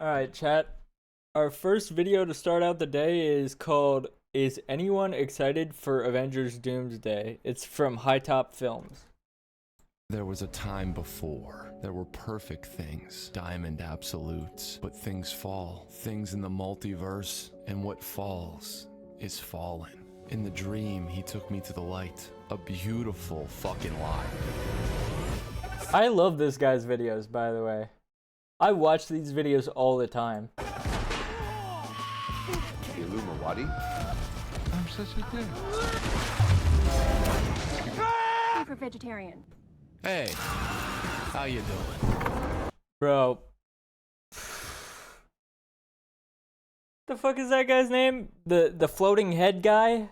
Alright, chat. Our first video to start out the day is called Is Anyone Excited for Avengers Doomsday? It's from High Top Films. There was a time before. There were perfect things, diamond absolutes. But things fall, things in the multiverse, and what falls is fallen. In the dream, he took me to the light. A beautiful fucking lie. I love this guy's videos, by the way. I watch these videos all the time. Illuminati? I'm such a dick. For vegetarian. Hey, how you doing? Bro. The fuck is that guy's name? The floating head guy?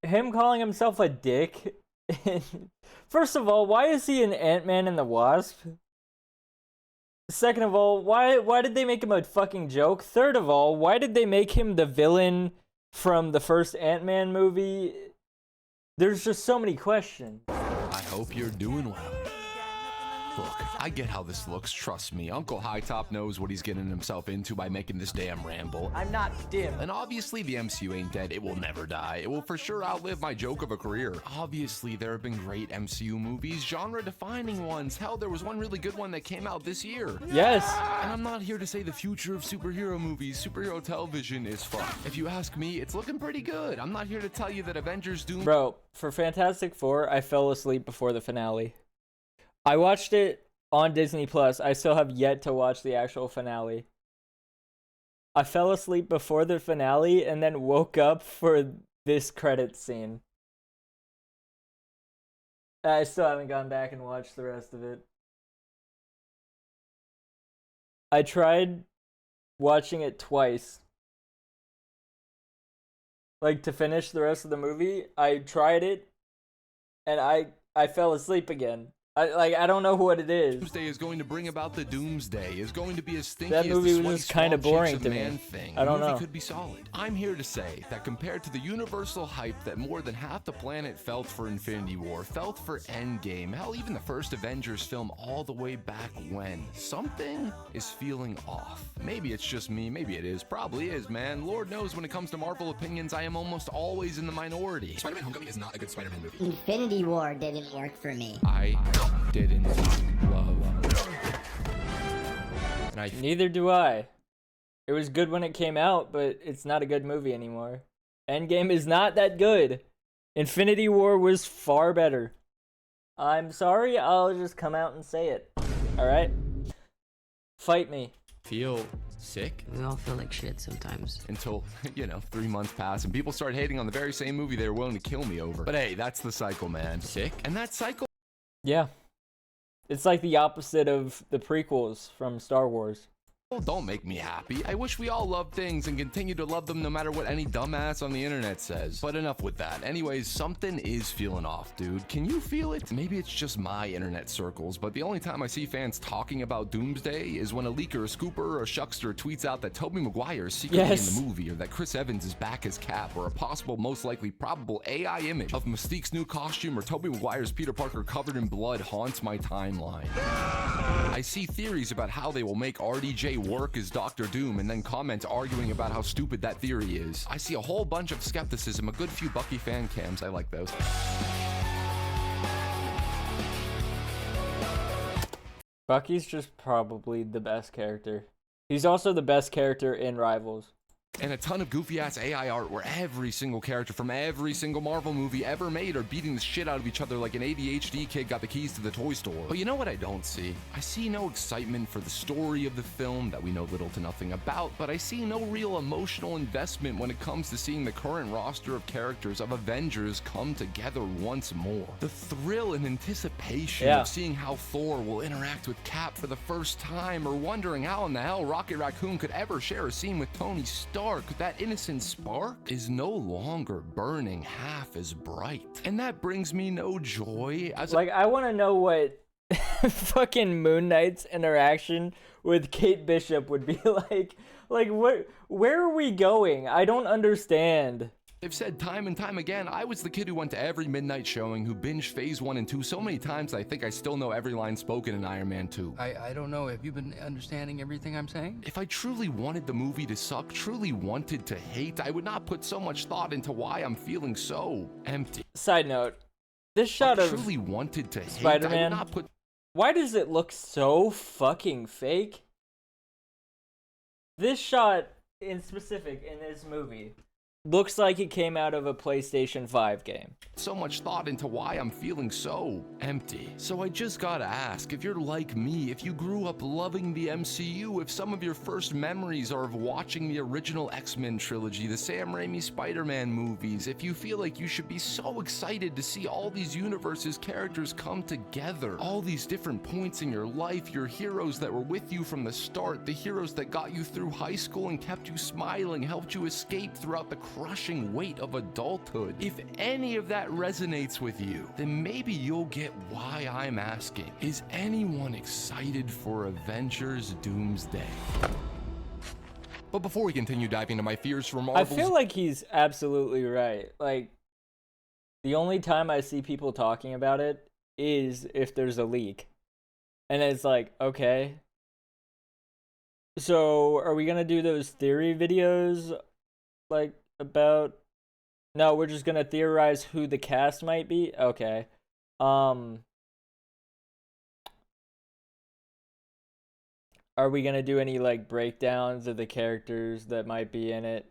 Him calling himself a dick? First of all, why is he an Ant-Man and the Wasp? Second of all, why did they make him a fucking joke? Third of all, why did they make him the villain from the first Ant-Man movie? There's just so many questions. I hope you're doing well. Look, I get how this looks, trust me. Uncle High Top knows what he's getting himself into by making this damn ramble. I'm not dim. And obviously the MCU ain't dead, it will never die. It will for sure outlive my joke of a career. Obviously there have been great MCU movies, genre-defining ones. Hell, there was one really good one that came out this year. Yes. And I'm not here to say the future of superhero movies, superhero television is fucked. If you ask me, it's looking pretty good. I'm not here to tell you that Avengers Doom... Bro, for Fantastic Four, I fell asleep before the finale. I watched it on Disney Plus. I still have yet to watch the actual finale. I fell asleep before the finale and then woke up for this credits scene. I still haven't gone back and watched the rest of it. I tried watching it twice. Like, to finish the rest of the movie, I tried it and I fell asleep again. I don't know what it is. Doomsday is going to bring about the Doomsday. Is going to be as stinky That as movie the was sweaty kind of swamp boring cheeks to of me. Man Thing. I don't The movie know. could be solid. I'm here to say that compared to the universal hype that more than half the planet felt for Infinity War, felt for Endgame, hell, even the first Avengers film all the way back when, something is feeling off. Maybe it's just me, maybe it is, probably is, man. Lord knows when it comes to Marvel opinions, I am almost always in the minority. Spider-Man Homecoming is not a good Spider-Man movie. Infinity War didn't work for me. I didn't love. And Neither do I. It was good when it came out, but it's not a good movie anymore. Endgame is not that good. Infinity War was far better. I'm sorry, I'll just come out and say it. Alright? Fight me. feel sick We all feel like shit sometimes. until, 3 months pass and people start hating on the very same movie they were willing to kill me over. But hey, that's the cycle, man. Sick? And that cycle... Yeah. It's like the opposite of the prequels from Star Wars. Don't make me happy. I wish we all loved things and continue to love them no matter what any dumbass on the internet says. But enough with that. Anyways, something is feeling off, dude. Can you feel it? Maybe it's just my internet circles, but the only time I see fans talking about Doomsday is when a leaker, a scooper, or a shuckster tweets out that Tobey Maguire is secretly in the movie, or that Chris Evans is back as Cap, or a possible, most likely, probable AI image of Mystique's new costume or Tobey Maguire's Peter Parker covered in blood haunts my timeline. I see theories about how they will make RDJ work as Doctor Doom and then comments arguing about how stupid that theory is. I see a whole bunch of skepticism, a good few Bucky fan cams. I like those. Bucky's just probably the best character. He's also the best character in Rivals. And a ton of goofy-ass AI art where every single character from every single Marvel movie ever made are beating the shit out of each other like an ADHD kid got the keys to the toy store. But you know what I don't see? I see no excitement for the story of the film that we know little to nothing about, but I see no real emotional investment when it comes to seeing the current roster of characters of Avengers come together once more. The thrill and anticipation of seeing how Thor will interact with Cap for the first time, or wondering how in the hell Rocket Raccoon could ever share a scene with Tony Stark, that innocent spark is no longer burning half as bright. And that brings me no joy as I want to know what fucking Moon Knight's interaction with Kate Bishop would be like. Like, where are we going? I don't understand. I've said time and time again, I was the kid who went to every midnight showing, who binged Phase 1 and 2 so many times I think I still know every line spoken in Iron Man 2. I don't know. Have you been understanding everything I'm saying? If I truly wanted the movie to suck, truly wanted to hate, I would not put so much thought into why I'm feeling so empty. Side note, this If shot I of truly wanted to hate, I Spider-Man, would not put why does it look so fucking fake? This shot in specific in this movie looks like it came out of a PlayStation 5 game. so much thought into why I'm feeling so empty. So I just gotta ask, if you're like me, if you grew up loving the MCU, if some of your first memories are of watching the original X-Men trilogy, the Sam Raimi Spider-Man movies, if you feel like you should be so excited to see all these universes, characters come together, all these different points in your life, your heroes that were with you from the start, the heroes that got you through high school and kept you smiling, helped you escape throughout the crushing weight of adulthood. If any of that resonates with you, then maybe you'll get why I'm asking. Is anyone excited for Avengers Doomsday? But before we continue diving into my fears for I Marvel's... feel like he's absolutely right. Like, the only time I see people talking about it is if there's a leak. And it's like, okay. So, are we gonna do those theory videos, like, about... No, we're just gonna theorize who the cast might be? Okay. Are we gonna do any, like, breakdowns of the characters that might be in it?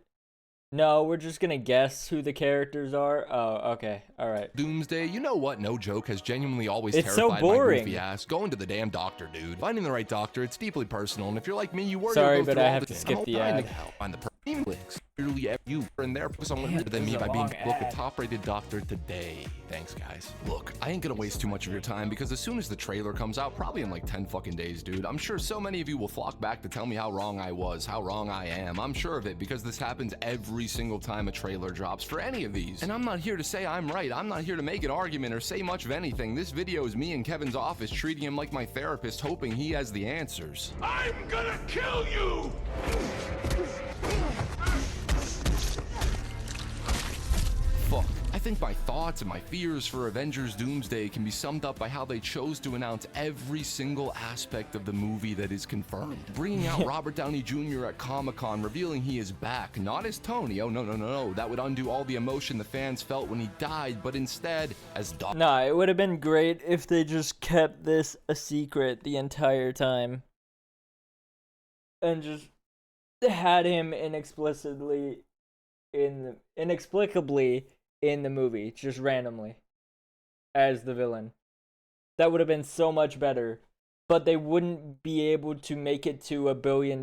No, we're just gonna guess who the characters are? Oh, okay. Alright. Doomsday, you know what? No joke has genuinely always It's so terrified boring. my goofy ass. Going to the damn doctor, dude. Finding the right doctor, it's deeply personal, and if you're like me, you worry. Sorry, you'll go but through I all have the to skip the time ad. to help find the perfect links. Literally every you are in there for someone Damn, better than this me is by a being long book a ad. top-rated doctor today. Thanks, guys. Look, I ain't gonna waste too much of your time because as soon as the trailer comes out, probably in like 10 fucking days, dude, I'm sure so many of you will flock back to tell me how wrong I was, how wrong I am. I'm sure of it because this happens every single time a trailer drops for any of these. And I'm not here to say I'm right. I'm not here to make an argument or say much of anything. This video is me in Kevin's office treating him like my therapist, hoping he has the answers. I'm gonna kill you! Fuck. I think my thoughts and my fears for Avengers Doomsday can be summed up by how they chose to announce every single aspect of the movie that is confirmed. Bringing out Robert Downey Jr. at Comic-Con, revealing he is back, not as Tony, oh no, that would undo all the emotion the fans felt when he died, but instead as Doc. Nah, it would have been great if they just kept this a secret the entire time. And just had him inexplicably in the movie, just randomly, as the villain. That would have been so much better. But they wouldn't be able to make it to $1 billion,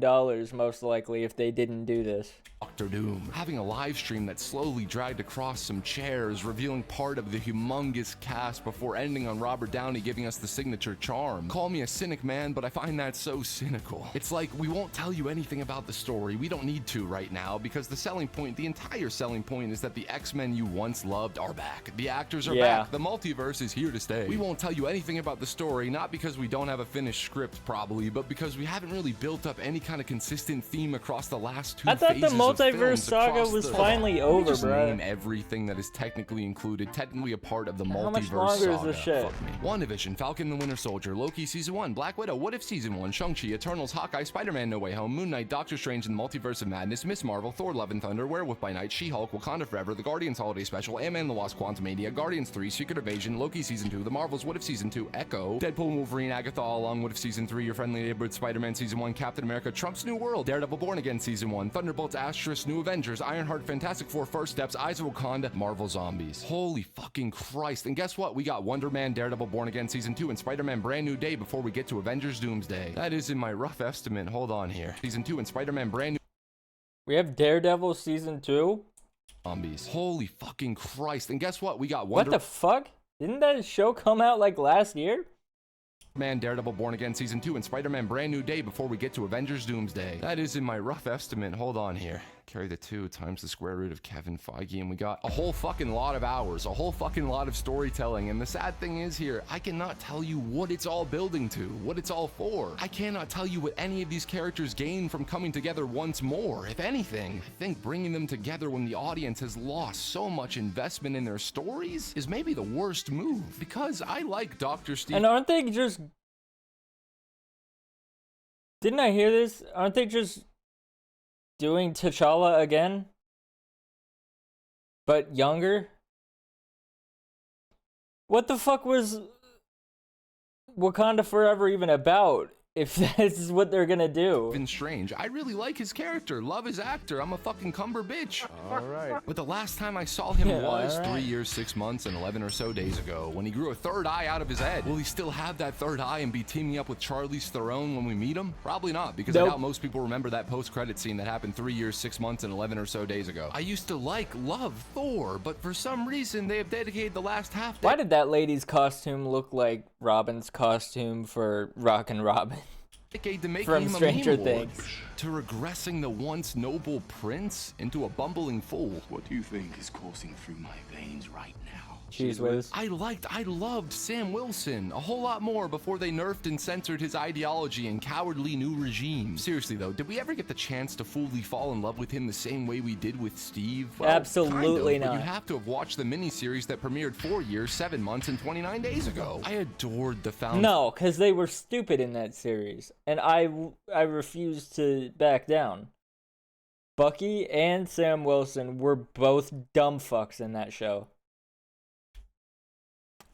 most likely, if they didn't do this. Dr. Doom, having a live stream that slowly dragged across some chairs, revealing part of the humongous cast before ending on Robert Downey giving us the signature charm. Call me a cynic, man, but I find that so cynical. It's like, we won't tell you anything about the story. We don't need to right now, because the selling point, the entire selling point, is that the X-Men you once loved are back. The actors are back. The multiverse is here to stay. We won't tell you anything about the story, not because we don't have a finished script probably, but because we haven't really built up any kind of consistent theme across the last two I thought the phases of multiverse films saga across was the- finally Let me over, just bro. name everything that is technically included, technically a part of the How much multiverse longer is saga. this shit? Fuck me. WandaVision, Falcon and the Winter Soldier, Loki Season 1, Black Widow, What If Season 1, Shang-Chi, Eternals, Hawkeye, Spider-Man No Way Home, Moon Knight, Doctor Strange and the Multiverse of Madness, Miss Marvel, Thor Love and Thunder, Werewolf by Night, She-Hulk, Wakanda Forever, The Guardians Holiday Special, Ant-Man and the Wasp, Quantumania, Guardians 3, Secret Invasion, Loki Season 2, The Marvels, What If Season 2, Echo, Deadpool and Wolverine, Agatha All Along, What If Season 3, Your Friendly Neighborhood, Spider-Man Season 1, Captain America, Trump's New World, Daredevil Born Again Season 1, Thunderbolts, Asterisk, New Avengers, Ironheart, Fantastic Four, First Steps, Eyes of Wakanda, Marvel Zombies. Holy fucking Christ. And guess what? We got Wonder Man, Daredevil Born Again Season 2, and Spider-Man Brand New Day before we get to Avengers Doomsday. That is in my rough estimate. Hold on here. Season 2 and Spider-Man Brand New We have Daredevil Season 2? Zombies. Holy fucking Christ. And guess what? We got What Wonder the fuck? Didn't that show come out like last year? Man, Daredevil Born Again Season 2, and Spider-Man Brand New Day before we get to Avengers Doomsday. That is in my rough estimate. Hold on here. Carry the 2 times the square root of Kevin Feige, and we got a whole fucking lot of hours, a whole fucking lot of storytelling. And the sad thing is here, I cannot tell you what it's all building to, what it's all for. I cannot tell you what any of these characters gain from coming together once more. If anything, I think bringing them together when the audience has lost so much investment in their stories is maybe the worst move, because I like Dr. Steve. And aren't they just... Didn't I hear this? Aren't they just doing T'Challa again? But younger? What the fuck was Wakanda Forever even about? If that's what they're gonna do. Been strange. I really like his character, love his actor. I'm a fucking cumber bitch. Alright. But the last time I saw him was alright. 3 years, 6 months, and 11 or so days ago, when he grew a third eye out of his head. Will he still have that third eye and be teaming up with Charlize Theron when we meet him? Probably not, because I Nope. doubt most people remember that post-credit scene that happened 3 years, 6 months, and 11 or so days ago. I used to love Thor, but for some reason, they have dedicated the last half Why did that lady's costume look like Robin's costume for Rockin' Robin? decade to making From him Stranger a meme lord, Things. to regressing the once noble prince into a bumbling fool. What do you think is coursing through my veins right now? Cheese whiz. I loved Sam Wilson a whole lot more before they nerfed and censored his ideology and cowardly new regime. Seriously though, did we ever get the chance to fully fall in love with him the same way we did with Steve? Well, Absolutely kind of, but not. you have to have watched the miniseries that premiered 4 years, 7 months, and 29 days ago. I adored the found. No, because they were stupid in that series, and I refused to back down. Bucky and Sam Wilson were both dumb fucks in that show.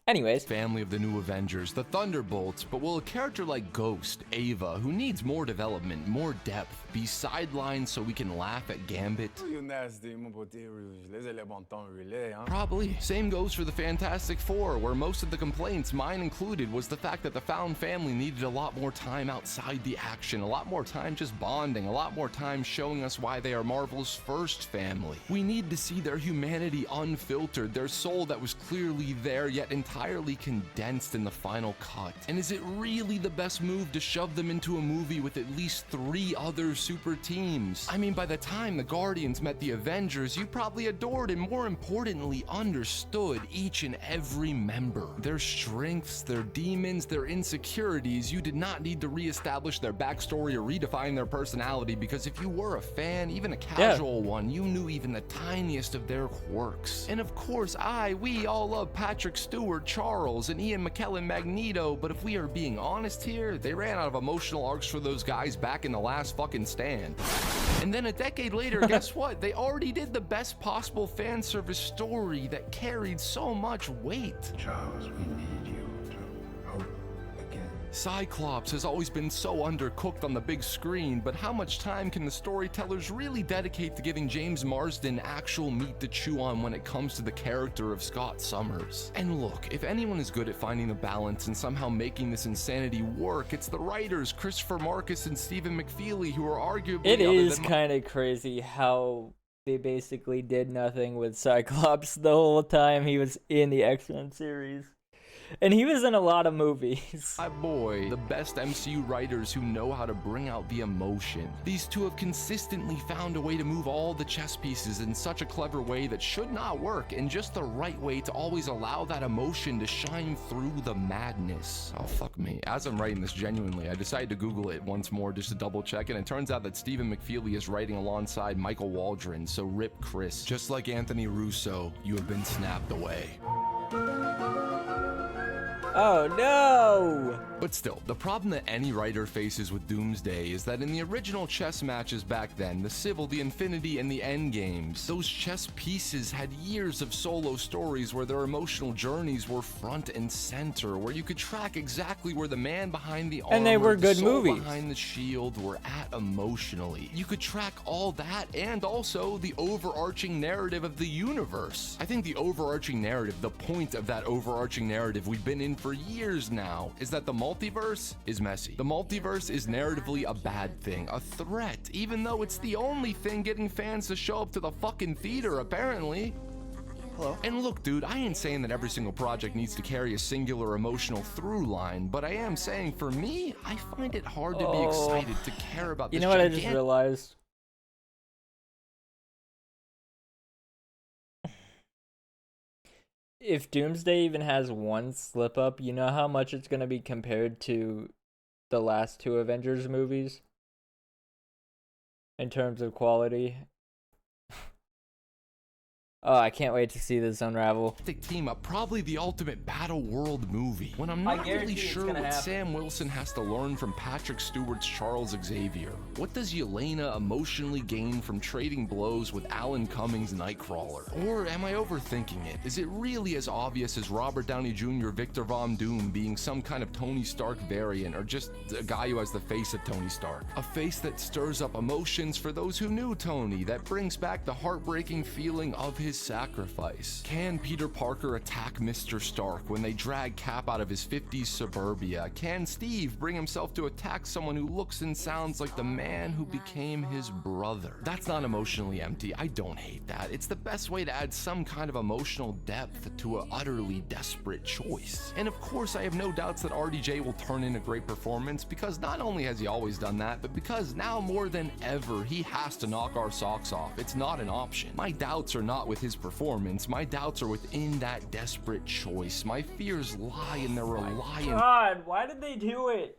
Anyways, Family of the new Avengers, the Thunderbolts, but will a character like Ghost, Ava, who needs more development, more depth, be sidelined so we can laugh at Gambit? You nasty, mon beauté rouge. Laissez-les bon temps rouler, hein? Probably. Same goes for the Fantastic Four, where most of the complaints, mine included, was the fact that the found family needed a lot more time outside the action, a lot more time just bonding, a lot more time showing us why they are Marvel's first family. We need to see their humanity unfiltered, their soul that was clearly there yet entirely condensed in the final cut. And is it really the best move to shove them into a movie with at least 3 other super teams? I mean, by the time the Guardians met the Avengers, you probably adored and more importantly understood each and every member. Their strengths, their demons, their insecurities. You did not need to reestablish their backstory or redefine their personality, because if you were a fan, even a casual one, you knew even the tiniest of their quirks. And of course, we all love Patrick Stewart, Charles, and Ian McKellen Magneto, but if we are being honest here, they ran out of emotional arcs for those guys back in the last fucking stand. And then a decade later, guess what? They already did the best possible fan service story that carried so much weight. Charles, we need you to hope again. Cyclops has always been so undercooked on the big screen, but how much time can the storytellers really dedicate to giving James Marsden actual meat to chew on when it comes to the character of Scott Summers? And look, if anyone is good at finding the balance and somehow making this insanity work, it's the writers Christopher Marcus and Stephen McFeely, who are arguably it other is than kind of crazy how they basically did nothing with Cyclops the whole time he was in the X-Men series. And he was in a lot of movies. my boy, the best MCU writers who know how to bring out the emotion. These two have consistently found a way to move all the chess pieces in such a clever way that should not work, and just the right way to always allow that emotion to shine through the madness. Oh, fuck me. As I'm writing this, genuinely, I decided to Google it once more just to double check, and it turns out that Stephen McFeely is writing alongside Michael Waldron, so rip Chris. Just like Anthony Russo, you have been snapped away. Oh no! But still, the problem that any writer faces with Doomsday is that in the original chess matches back then, the Civil, the Infinity, and the Endgames, those chess pieces had years of solo stories where their emotional journeys were front and center, where you could track exactly where the man behind the armor, And they were the good soul movies. behind the shield were at emotionally. You could track all that and also the overarching narrative of the universe. I think the overarching narrative, the point of that overarching narrative we've been in for years now, is that the multiverse is messy. The multiverse is narratively a bad thing, a threat, even though it's the only thing getting fans to show up to the fucking theater, apparently. Hello. And look, dude, I ain't saying that every single project needs to carry a singular emotional through line, but I am saying for me, I find it hard to be excited to care about You this know what I just gigantic realized? if Doomsday even has one slip up, you know how much it's gonna be compared to the last two Avengers movies in terms of quality. Oh, I can't wait to see this unravel. Team up, probably the ultimate battle world movie. When I'm not really sure what Sam Wilson has to learn from Patrick Stewart's Charles Xavier. What does Yelena emotionally gain from trading blows with Alan Cummings' Nightcrawler? Or am I overthinking it? Is it really as obvious as Robert Downey Jr. Victor Von Doom being some kind of Tony Stark variant, or just a guy who has the face of Tony Stark? A face that stirs up emotions for those who knew Tony, that brings back the heartbreaking feeling of his sacrifice. Can Peter Parker attack Mr. Stark when they drag Cap out of his 50s suburbia? Can Steve bring himself to attack someone who looks and sounds like the man who became his brother? That's not emotionally empty. I don't hate that. It's the best way to add some kind of emotional depth to an utterly desperate choice. And of course, I have no doubts that RDJ will turn in a great performance, because not only has he always done that, but because now more than ever, he has to knock our socks off. It's not an option. My doubts are not with his performance. My doubts are within that desperate choice. My fears lie in the reliance. God, why did they do it?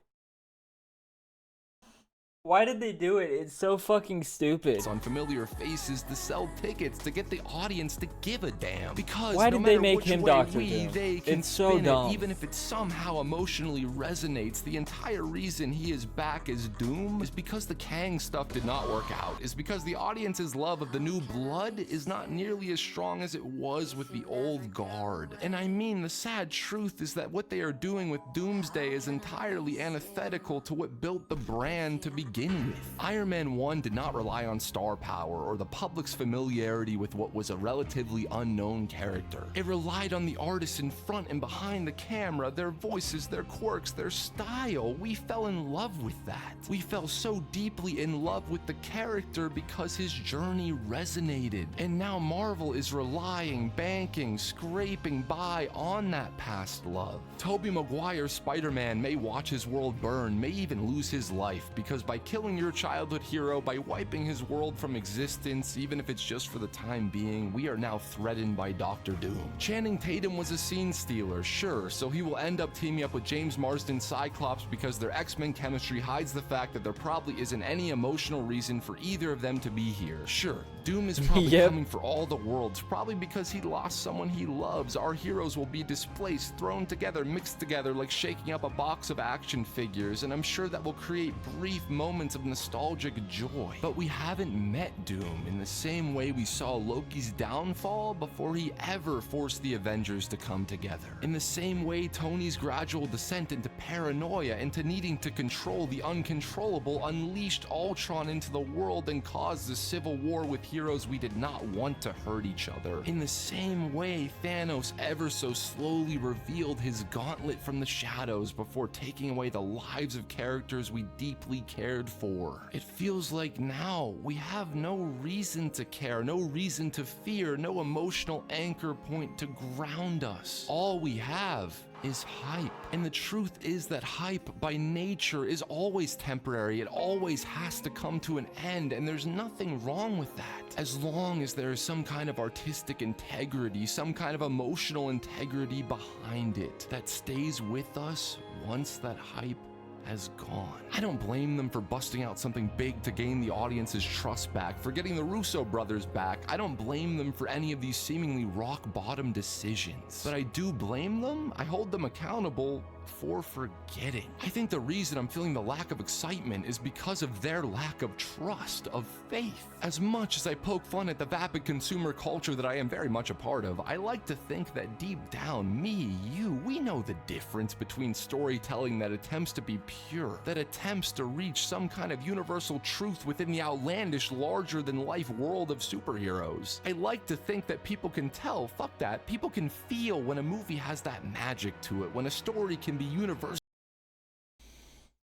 Why did they do it? It's so fucking stupid. On familiar faces to sell tickets, to get the audience to give a damn. Because why did they make him Dr. Doom? They can it's so dumb. Even if it somehow emotionally resonates, the entire reason he is back as Doom is because the Kang stuff did not work out. Is because the audience's love of the new blood is not nearly as strong as it was with the old guard. And I mean, the sad truth is that what they are doing with Doomsday is entirely antithetical to what built the brand to begin with. Iron Man 1 did not rely on star power or the public's familiarity with what was a relatively unknown character. It relied on the artists in front and behind the camera, their voices, their quirks, their style. We fell in love with that. We fell so deeply in love with the character because his journey resonated. And now Marvel is relying, banking, scraping by on that past love. Tobey Maguire's Spider-Man may watch his world burn, may even lose his life, because by killing your childhood hero, by wiping his world from existence, even if it's just for the time being, we are now threatened by Dr. Doom. Channing Tatum was a scene stealer, sure, so he will end up teaming up with James Marsden's Cyclops because their X-Men chemistry hides the fact that there probably isn't any emotional reason for either of them to be here. Sure, Doom is probably coming for all the worlds, probably because he lost someone he loves. Our heroes will be displaced, thrown together, mixed together like shaking up a box of action figures, and I'm sure that will create brief moments of nostalgic joy. But we haven't met Doom in the same way we saw Loki's downfall before he ever forced the Avengers to come together. In the same way Tony's gradual descent into paranoia, into needing to control the uncontrollable, unleashed Ultron into the world and caused a civil war with heroes we did not want to hurt each other. In the same way Thanos ever so slowly revealed his gauntlet from the shadows before taking away the lives of characters we deeply cared for. It feels like now we have no reason to care, no reason to fear, no emotional anchor point to ground us. All we have is hype. And the truth is that hype by nature is always temporary. It always has to come to an end, and there's nothing wrong with that. As long as there is some kind of artistic integrity, some kind of emotional integrity behind it that stays with us once that hype has gone. I don't blame them for busting out something big to gain the audience's trust back, for getting the Russo brothers back. I don't blame them for any of these seemingly rock-bottom decisions. But I do blame them, I hold them accountable for forgetting. I think the reason I'm feeling the lack of excitement is because of their lack of trust, of faith. As much as I poke fun at the vapid consumer culture that I am very much a part of, I like to think that deep down, me, you, we know the difference between storytelling that attempts to be pure, that attempts to reach some kind of universal truth within the outlandish, larger-than-life world of superheroes. I like to think that people can tell, fuck that, people can feel when a movie has that magic to it, when a story can be universal.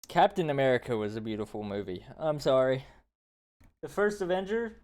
Captain America was a beautiful movie. I'm sorry. The first Avenger,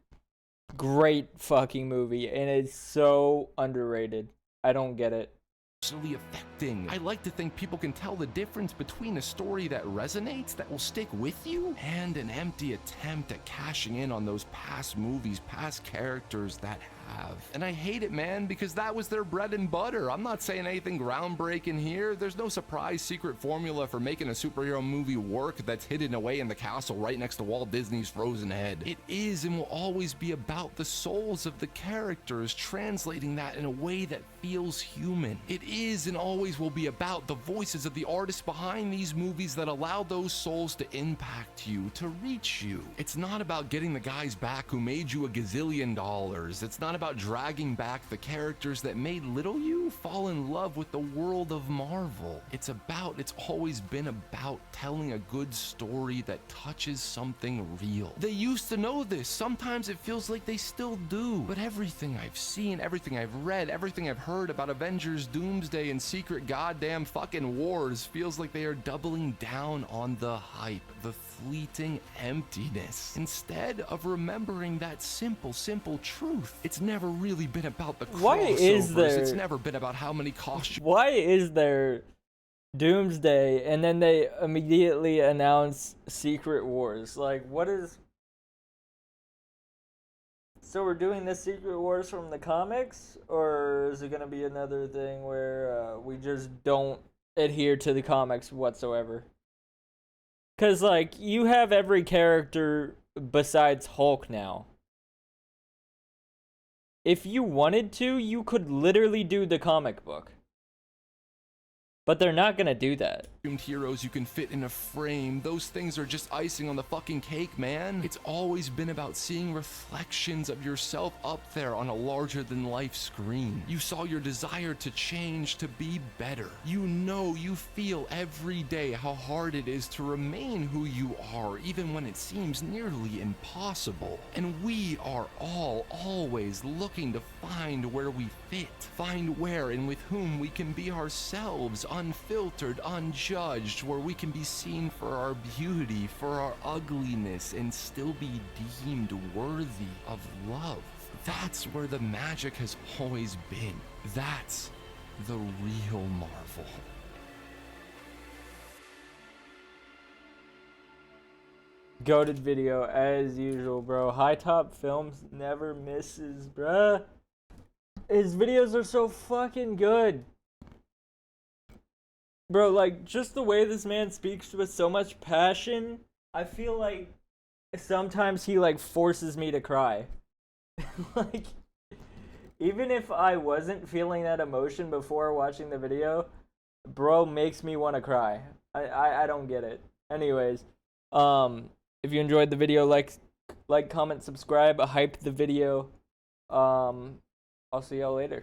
great fucking movie, and it's so underrated. I don't get it. Affecting. I like to think people can tell the difference between a story that resonates, that will stick with you, and an empty attempt at cashing in on those past movies, past characters that have. And I hate it, man, because that was their bread and butter. I'm not saying anything groundbreaking here. There's no surprise secret formula for making a superhero movie work that's hidden away in the castle right next to Walt Disney's frozen head. It is and will always be about the souls of the characters, translating that in a way that feels human. It is and always will be about the voices of the artists behind these movies that allow those souls to impact you, to reach you. It's not about getting the guys back who made you a gazillion dollars. It's not about dragging back the characters that made little you fall in love with the world of Marvel. It's always been about telling a good story that touches something real. They used to know this. Sometimes it feels like they still do. But everything I've seen, everything I've read, everything I've heard about Avengers, Doomsday, and Secret Goddamn fucking Wars feels like they are doubling down on the hype, the fleeting emptiness, instead of remembering that simple truth. It's never really been about the crossovers. It's never been about how many costumes. Why is there Doomsday and then they immediately announce Secret Wars? Like, what is... So we're doing this Secret Wars from the comics, or is it gonna be another thing where we just don't adhere to the comics whatsoever? Cause like, you have every character besides Hulk now. If you wanted to, you could literally do the comic book. But they're not gonna do that. Heroes you can fit in a frame. Those things are just icing on the fucking cake, man. It's always been about seeing reflections of yourself up there on a larger than life screen. You saw your desire to change, to be better. You know, you feel every day how hard it is to remain who you are, even when it seems nearly impossible. And we are all always looking to find where we fit, find where and with whom we can be ourselves, unfiltered, unjudged, where we can be seen for our beauty, for our ugliness, and still be deemed worthy of love. That's where the magic has always been. That's the real Marvel. Goated video as usual, bro. High Top Films never misses, bruh. His videos are so fucking good. Bro, like, just the way this man speaks with so much passion, I feel like sometimes he, like, forces me to cry. Like, even if I wasn't feeling that emotion before watching the video, bro makes me want to cry. I don't get it. Anyways, if you enjoyed the video, like, comment, subscribe, hype the video. I'll see y'all later.